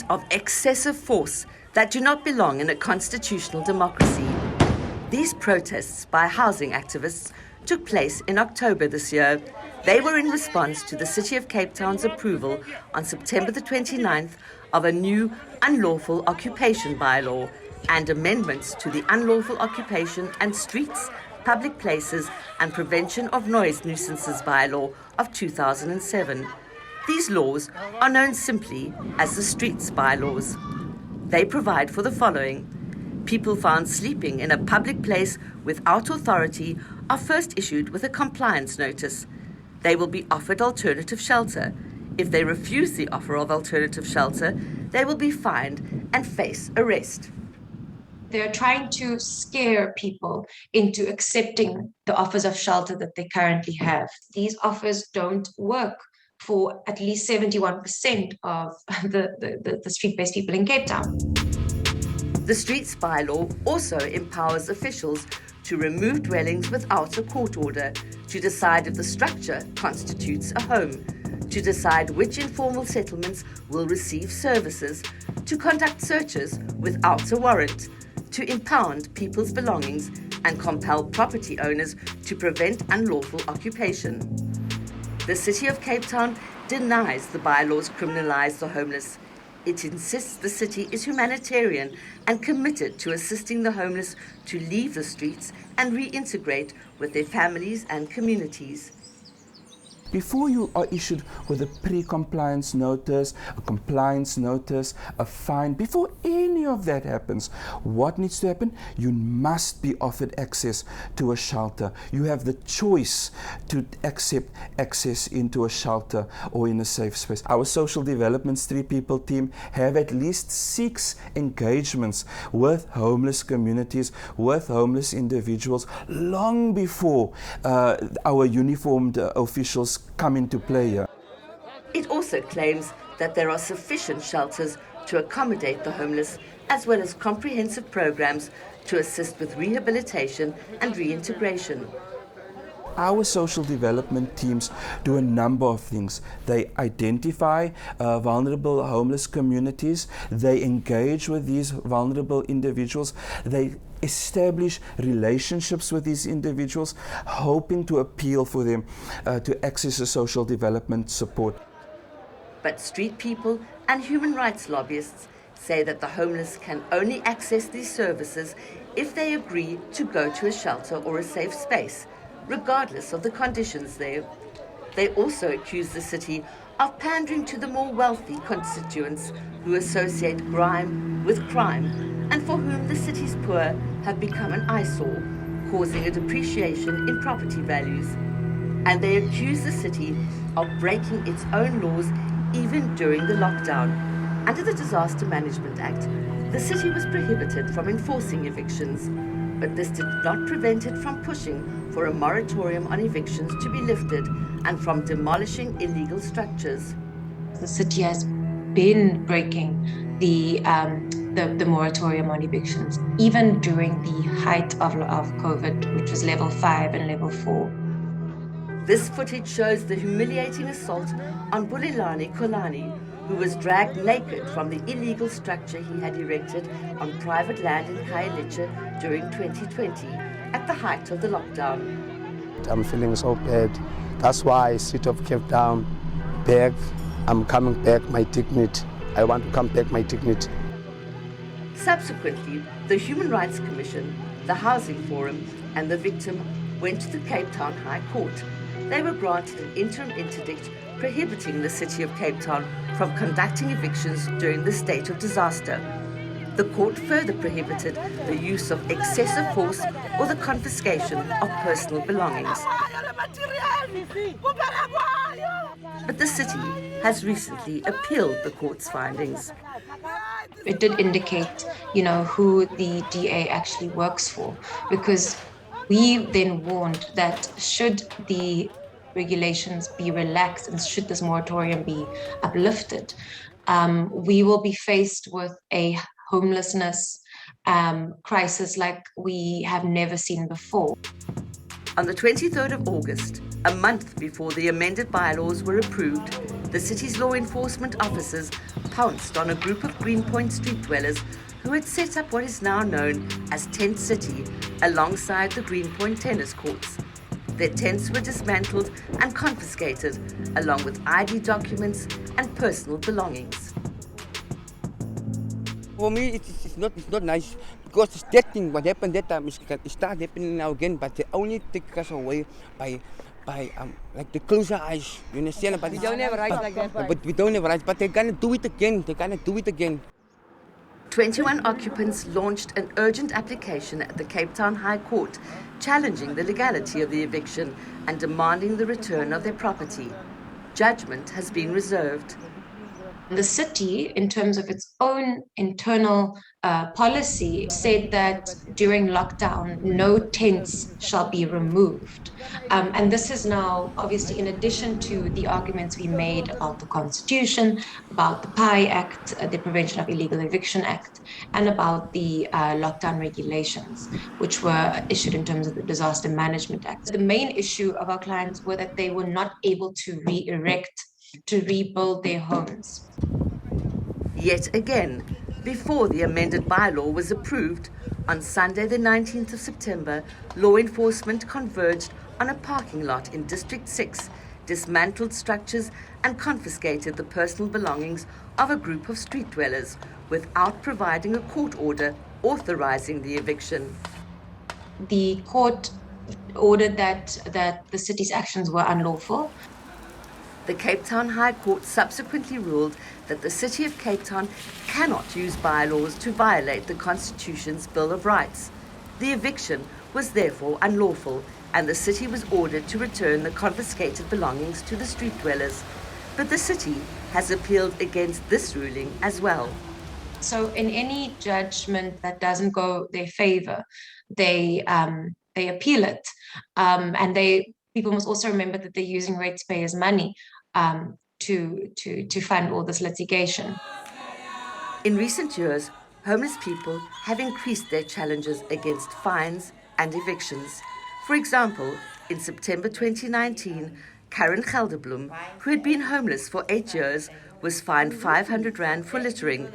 of excessive force that do not belong in a constitutional democracy. These protests by housing activists took place in October this year. They were in response to the City of Cape Town's approval on September the 29th of a new unlawful occupation bylaw and amendments to the Unlawful Occupation and Streets, Public Places and Prevention of Noise Nuisances bylaw of 2007. These laws are known simply as the Streets bylaws. They provide for the following. People found sleeping in a public place without authority are first issued with a compliance notice. They will be offered alternative shelter. If they refuse the offer of alternative shelter, they will be fined and face arrest. They're trying to scare people into accepting the offers of shelter that they currently have. These offers don't work for at least 71% of the street-based people in Cape Town. The Streets bylaw also empowers officials to remove dwellings without a court order, to decide if the structure constitutes a home, to decide which informal settlements will receive services, to conduct searches without a warrant, to impound people's belongings and compel property owners to prevent unlawful occupation. The City of Cape Town denies the bylaws criminalise the homeless. It insists the city is humanitarian and committed to assisting the homeless to leave the streets and reintegrate with their families and communities. Before you are issued with a pre-compliance notice, a compliance notice, a fine, before any of that happens, what needs to happen? You must be offered access to a shelter. You have the choice to accept access into a shelter or in a safe space. Our social development street people team have at least 6 engagements with homeless communities, with homeless individuals, long before our uniformed officials come into play here. It also claims that there are sufficient shelters to accommodate the homeless, as well as comprehensive programs to assist with rehabilitation and reintegration. Our social development teams do a number of things. They identify vulnerable homeless communities, they engage with these vulnerable individuals, they establish relationships with these individuals, hoping to appeal for them to access a social development support. But street people and human rights lobbyists say that the homeless can only access these services if they agree to go to a shelter or a safe space, regardless of the conditions there. They also accuse the city of pandering to the more wealthy constituents who associate grime with crime and for whom the city's poor have become an eyesore, causing a depreciation in property values. And they accuse the city of breaking its own laws even during the lockdown. Under the Disaster Management Act, the city was prohibited from enforcing evictions, but this did not prevent it from pushing for a moratorium on evictions to be lifted and from demolishing illegal structures. The city has been breaking the moratorium on evictions, even during the height of COVID, which was level 5 and level 4. This footage shows the humiliating assault on Bulelani Kolani, who was dragged naked from the illegal structure he had erected on private land in Khayelitsha during 2020, at the height of the lockdown. I'm feeling so bad. That's why City of Cape Town, back. I'm coming back, my dignity. I want to come back, my dignity. Subsequently, the Human Rights Commission, the Housing Forum and the victim went to the Cape Town High Court. They were granted an interim interdict prohibiting the City of Cape Town from conducting evictions during the state of disaster. The court further prohibited the use of excessive force or the confiscation of personal belongings. But the city has recently appealed the court's findings. It did indicate, who the DA actually works for, because we then warned that should the regulations be relaxed and should this moratorium be uplifted, we will be faced with a homelessness crisis like we have never seen before. On the 23rd of August, a month before the amended bylaws were approved, the city's law enforcement officers pounced on a group of Greenpoint street dwellers who had set up what is now known as Tent City alongside the Greenpoint tennis courts. Their tents were dismantled and confiscated, along with ID documents and personal belongings. For me, it's not nice because that thing, what happened that time, is start happening now again, but they only take us away by like the close our eyes. You understand? But We don't have rights like that. But we don't have rights. But they're gonna do it again. 21 occupants launched an urgent application at the Cape Town High Court, challenging the legality of the eviction and demanding the return of their property. Judgment has been reserved. The city, in terms of its own internal policy, said that during lockdown, no tents shall be removed. And this is now, obviously, in addition to the arguments we made about the Constitution, about the PI Act, the Prevention of Illegal Eviction Act, and about the lockdown regulations, which were issued in terms of the Disaster Management Act. The main issue of our clients were that they were not able to rebuild their homes. Yet again, before the amended bylaw was approved, on Sunday the 19th of September, law enforcement converged on a parking lot in District 6, dismantled structures and confiscated the personal belongings of a group of street dwellers without providing a court order authorizing the eviction. The court ordered that the city's actions were unlawful. The Cape Town High Court subsequently ruled that the City of Cape Town cannot use bylaws to violate the Constitution's Bill of Rights. The eviction was therefore unlawful, and the city was ordered to return the confiscated belongings to the street dwellers. But the city has appealed against this ruling as well. So in any judgment that doesn't go their favor, they appeal it. And people must also remember that they're using ratepayers' money to fund all this litigation. In recent years, homeless people have increased their challenges against fines and evictions. For example, in September 2019, Karen Gelderblom, who had been homeless for 8 years, was fined 500 Rand for littering.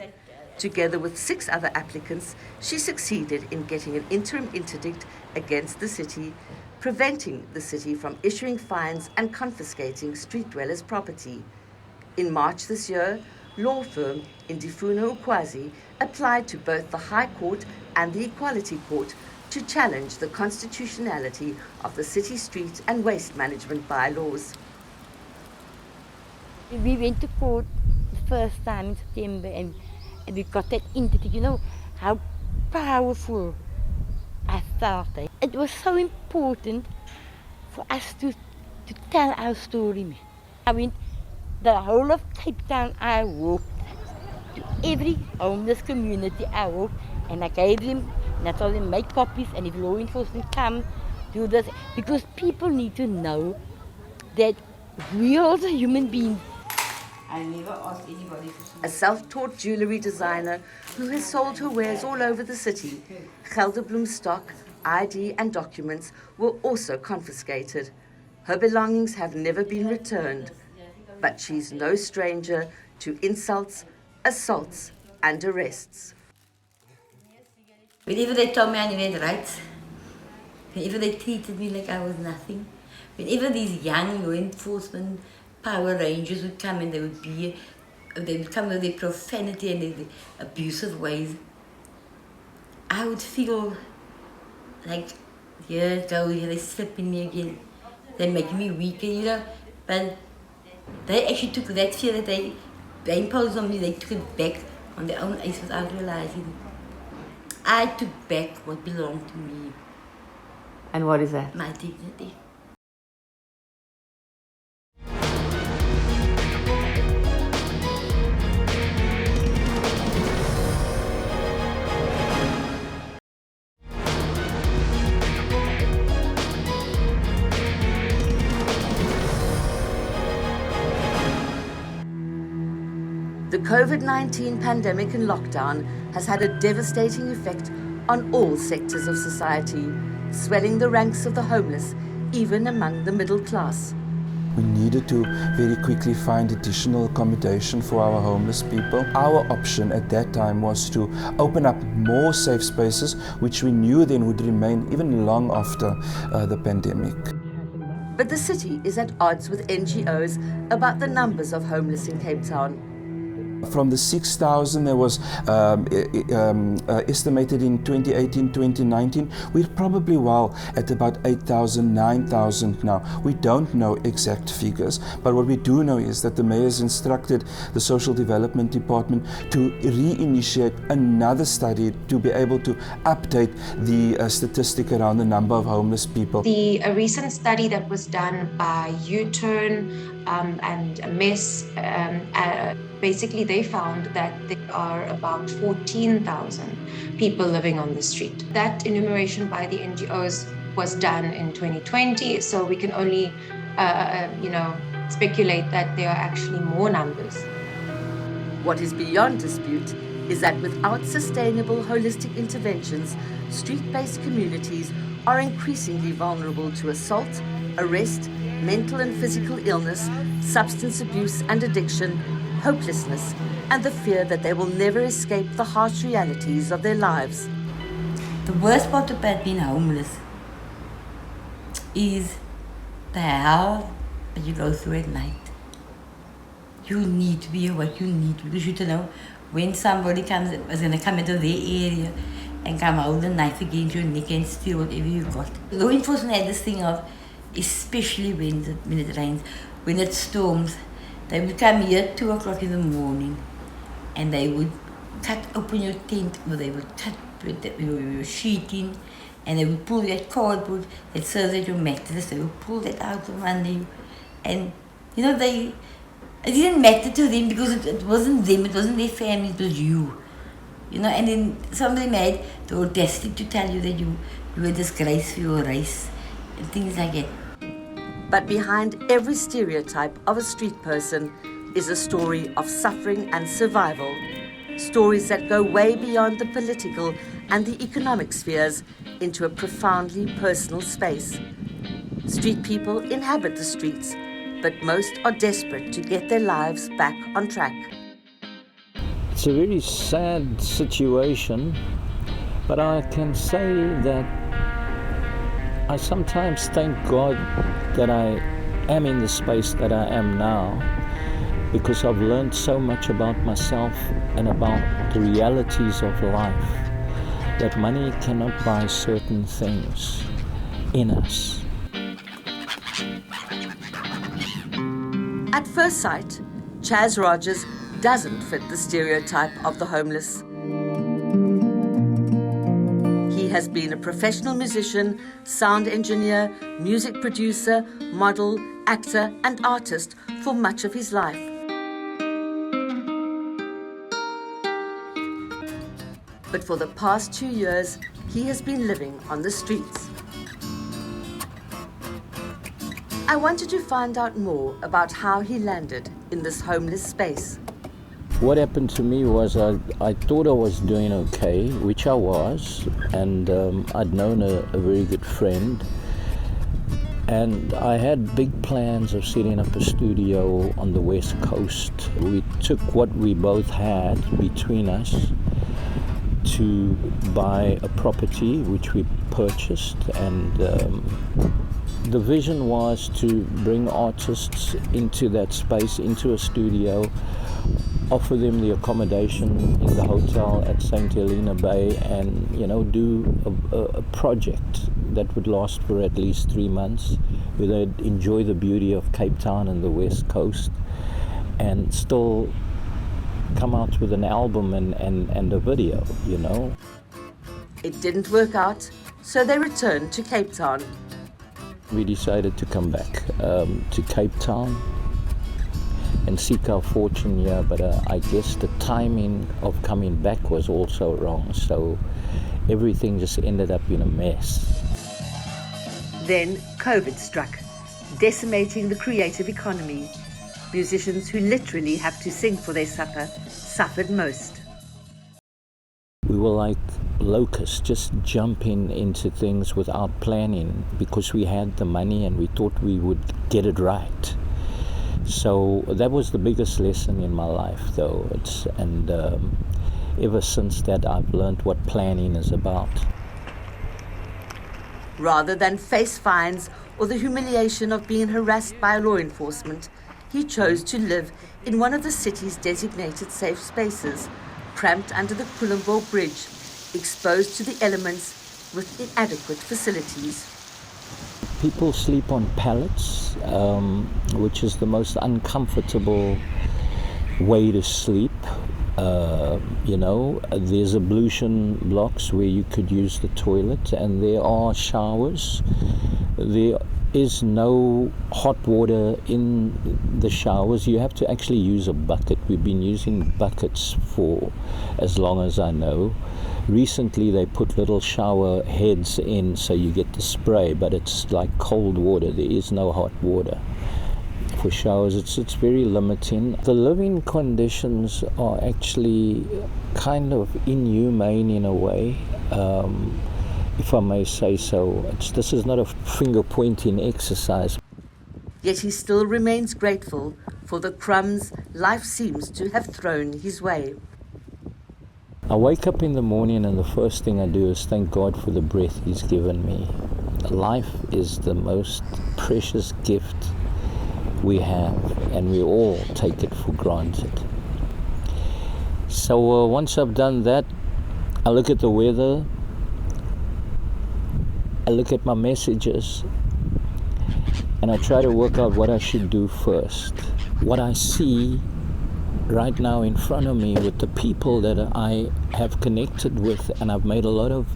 Together with 6 other applicants, she succeeded in getting an interim interdict against the city, preventing the city from issuing fines and confiscating street dwellers' property. In March this year, law firm Indifuna Ukwazi applied to both the High Court and the Equality Court to challenge the constitutionality of the city street and waste management bylaws. We went to court the first time in September and we got that interdict. You know how powerful I felt it. It was so important for us to tell our story. I went the whole of Cape Town. I walked to every homeless community. I walked and I gave them, and I told them make copies, and if law enforcement come, do this, because people need to know that we are the human beings. I never asked anybody for something. A self-taught jewellery designer who has sold her wares all over the city, Gelderblom's stock, ID and documents were also confiscated. Her belongings have never been returned, but she's no stranger to insults, assaults and arrests. Whenever they told me I needed rights, whenever they treated me like I was nothing, whenever these young law enforcement Power Rangers would come and they would come with their profanity and their abusive ways, I would feel like, here they slipping me again. They're making me weaker, you know. But they actually took that fear that they imposed on me, they took it back on their own eyes without realizing. I took back what belonged to me. And what is that? My dignity. The COVID-19 pandemic and lockdown has had a devastating effect on all sectors of society, swelling the ranks of the homeless even among the middle class. We needed to very quickly find additional accommodation for our homeless people. Our option at that time was to open up more safe spaces, which we knew then would remain even long after the pandemic. But the city is at odds with NGOs about the numbers of homeless in Cape Town. From the 6,000 that was estimated in 2018-2019, we're probably well at about 8,000, 9,000 now. We don't know exact figures, but what we do know is that the mayor has instructed the Social Development Department to reinitiate another study to be able to update the statistic around the number of homeless people. A recent study that was done by U-Turn and MES, basically they found that there are about 14,000 people living on the street. That enumeration by the NGOs was done in 2020, so we can only speculate that there are actually more numbers. What is beyond dispute is that without sustainable holistic interventions, street-based communities are increasingly vulnerable to assault, arrest, mental and physical illness, substance abuse and addiction, hopelessness, and the fear that they will never escape the harsh realities of their lives. The worst part about being homeless is the hell that you go through at night. You need to be awake, because you don't know when somebody is going to come into their area and come hold a knife against your neck and steal whatever you got. Law enforcement had this thing of, especially when it rains, when it storms, they would come here at 2 o'clock in the morning and they would cut open your tent, or they would cut your sheeting, and they would pull that cardboard that serves as your mattress, they would pull that out from under you. And it didn't matter to them because it wasn't them, it wasn't their family, it was you. And then somebody made the audacity to tell you that you were a disgrace for your race and things like that. But behind every stereotype of a street person is a story of suffering and survival. Stories that go way beyond the political and the economic spheres into a profoundly personal space. Street people inhabit the streets, but most are desperate to get their lives back on track. It's a very sad situation, but I can say that I sometimes thank God that I am in the space that I am now, because I've learned so much about myself and about the realities of life, that money cannot buy certain things in us. At first sight, Chaz Rogers doesn't fit the stereotype of the homeless. He has been a professional musician, sound engineer, music producer, model, actor and artist for much of his life. But for the past 2 years, he has been living on the streets. I wanted to find out more about how he landed in this homeless space. What happened to me was I thought I was doing okay, which I was, and I'd known a very good friend, and I had big plans of setting up a studio on the West Coast. We took what we both had between us to buy a property which we purchased, and the vision was to bring artists into that space, into a studio, offer them the accommodation in the hotel at St. Helena Bay, and do a project that would last for at least 3 months, where they'd enjoy the beauty of Cape Town and the West Coast, and still come out with an album and a video, It didn't work out, so they returned to Cape Town. We decided to come back to Cape Town and seek our fortune here, but I guess the timing of coming back was also wrong, so everything just ended up in a mess. Then COVID struck, decimating the creative economy. Musicians who literally have to sing for their supper suffered most. we were like locusts, just jumping into things without planning because we had the money and we thought we would get it right. So that was the biggest lesson in my life, though. Ever since that, I've learned what planning is about. Rather than face fines or the humiliation of being harassed by law enforcement, he chose to live in one of the city's designated safe spaces, cramped under the Colonial Bridge, exposed to the elements with inadequate facilities. People sleep on pallets, which is the most uncomfortable way to sleep. There's ablution blocks where you could use the toilet, and there are showers. There is no hot water in the showers. You have to actually use a bucket. We've been using buckets for as long as I know. Recently they put little shower heads in so you get the spray, but it's like cold water. There is no hot water for showers. It's very limiting. The living conditions are actually kind of inhumane in a way, if I may say so. This is not a finger-pointing exercise. Yet he still remains grateful for the crumbs life seems to have thrown his way. I wake up in the morning and the first thing I do is thank God for the breath He's given me. Life is the most precious gift we have, and we all take it for granted. So once I've done that, I look at the weather, I look at my messages, and I try to work out what I should do first. What I see right now in front of me with the people that I have connected with, and I've made a lot of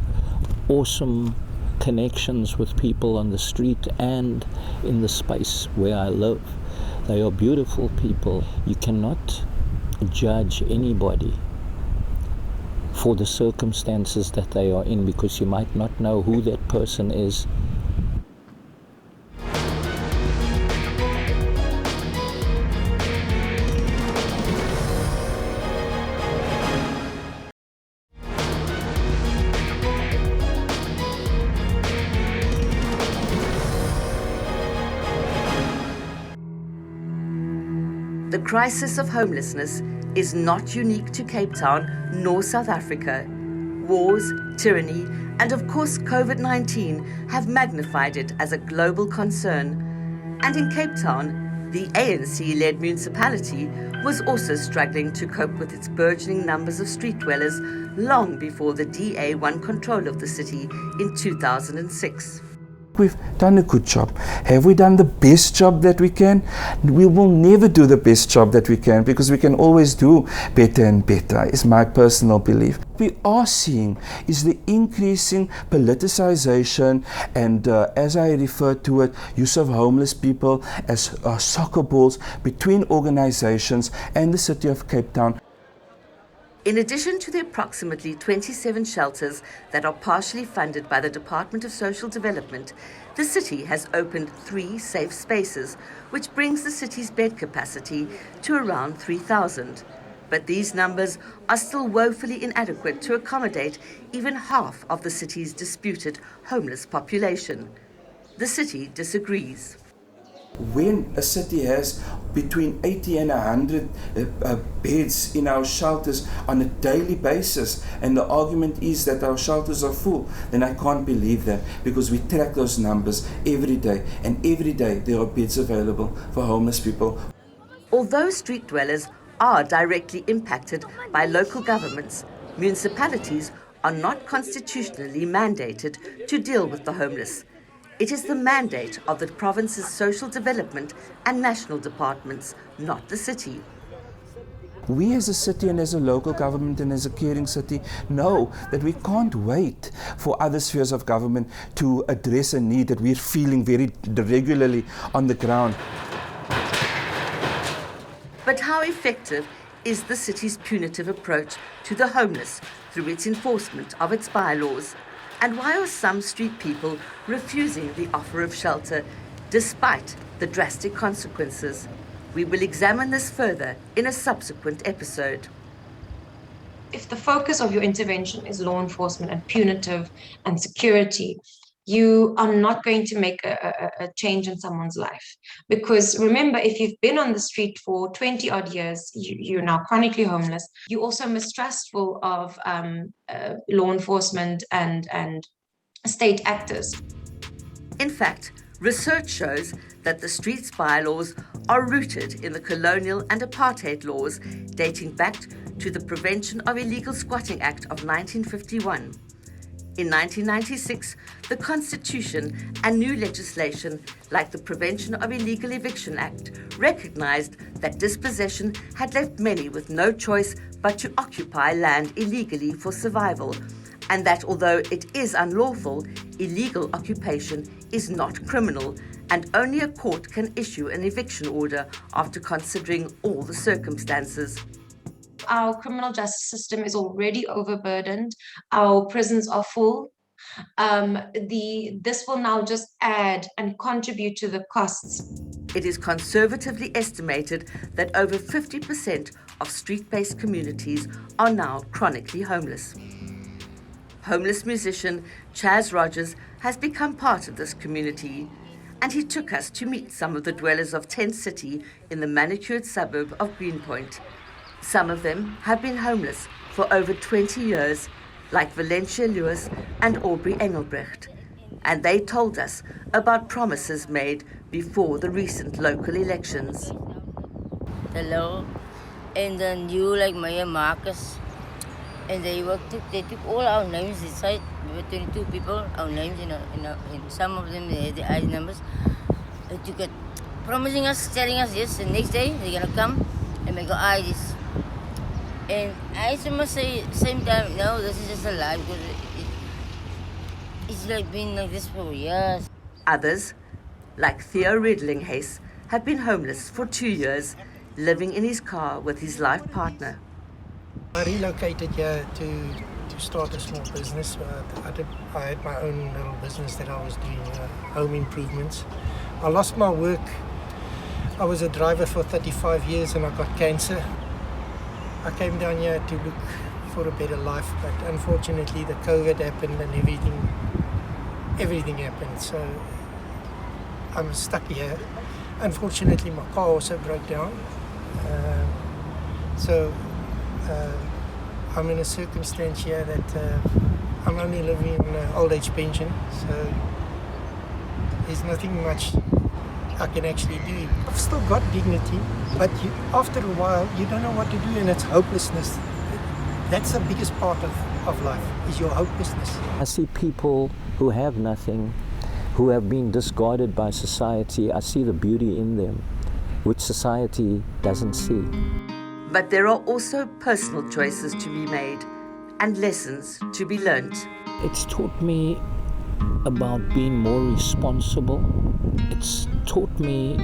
awesome connections with people on the street and in the space where I live. They are beautiful people. You cannot judge anybody for the circumstances that they are in, because you might not know who that person is. The crisis of homelessness is not unique to Cape Town nor South Africa. Wars, tyranny, and of course COVID-19 have magnified it as a global concern. And in Cape Town, the ANC-led municipality was also struggling to cope with its burgeoning numbers of street dwellers long before the DA won control of the city in 2006. We've done a good job. Have we done the best job that we can? We will never do the best job that we can, because we can always do better and better, is my personal belief. We are seeing is the increasing politicization and, as I refer to it, use of homeless people as soccer balls between organizations and the city of Cape Town. In addition to the approximately 27 shelters that are partially funded by the Department of Social Development, the city has opened 3 safe spaces, which brings the city's bed capacity to around 3,000. But these numbers are still woefully inadequate to accommodate even half of the city's disputed homeless population. The city disagrees. When a city has between 80 and 100 beds in our shelters on a daily basis, and the argument is that our shelters are full, then I can't believe that, because we track those numbers every day, and every day there are beds available for homeless people. Although street dwellers are directly impacted by local governments, municipalities are not constitutionally mandated to deal with the homeless. It is the mandate of the province's social development and national departments, not the city. We as a city and as a local government and as a caring city know that we can't wait for other spheres of government to address a need that we're feeling very regularly on the ground. But how effective is the city's punitive approach to the homeless through its enforcement of its bylaws? And why are some street people refusing the offer of shelter despite the drastic consequences? We will examine this further in a subsequent episode. if the focus of your intervention is law enforcement and punitive and security, you are not going to make a change in someone's life. Because remember, if you've been on the street for 20 odd years, you're now chronically homeless, you're also mistrustful of law enforcement and state actors. In fact, research shows that the streets bylaws are rooted in the colonial and apartheid laws dating back to the Prevention of Illegal Squatting Act of 1951. In 1996, the Constitution and new legislation like the Prevention of Illegal Eviction Act recognized that dispossession had left many with no choice but to occupy land illegally for survival, and that although it is unlawful, illegal occupation is not criminal, and only a court can issue an eviction order after considering all the circumstances. Our criminal justice system is already overburdened. Our prisons are full. This will now just add and contribute to the costs. It is conservatively estimated that over 50% of street-based communities are now chronically homeless. Homeless musician Chaz Rogers has become part of this community, and he took us to meet some of the dwellers of Tent City in the manicured suburb of Greenpoint. Some of them have been homeless for over 20 years, like Valencia Lewis and Aubrey Engelbrecht, and they told us about promises made before the recent local elections. Hello, and the new like Mayor Marcus, and they took all our names inside. We were 22 people, our names in some of them they had the ID numbers. They took it, promising us, telling us yes, the next day they're gonna come and make our IDs. And I must say, at the same time, no, this is just a lie because it's like been like this for years. Others, like Theo Redlinghuis, have been homeless for 2 years, living in his car with his life partner. I relocated here to start a small business. I had my own little business that I was doing, home improvements. I lost my work. I was a driver for 35 years and I got cancer. I came down here to look for a better life, but unfortunately the COVID happened and everything happened, so I'm stuck here. Unfortunately my car also broke down, so I'm in a circumstance here that I'm only living on an old age pension, so there's nothing much I can actually do. I've still got dignity, but after a while you don't know what to do, and it's hopelessness. That's the biggest part of life, is your hopelessness. I see people who have nothing, who have been discarded by society. I see the beauty in them, which society doesn't see. But there are also personal choices to be made and lessons to be learnt. It's taught me about being more responsible. It's taught me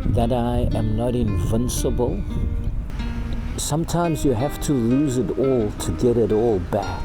that I am not invincible. Sometimes you have to lose it all to get it all back.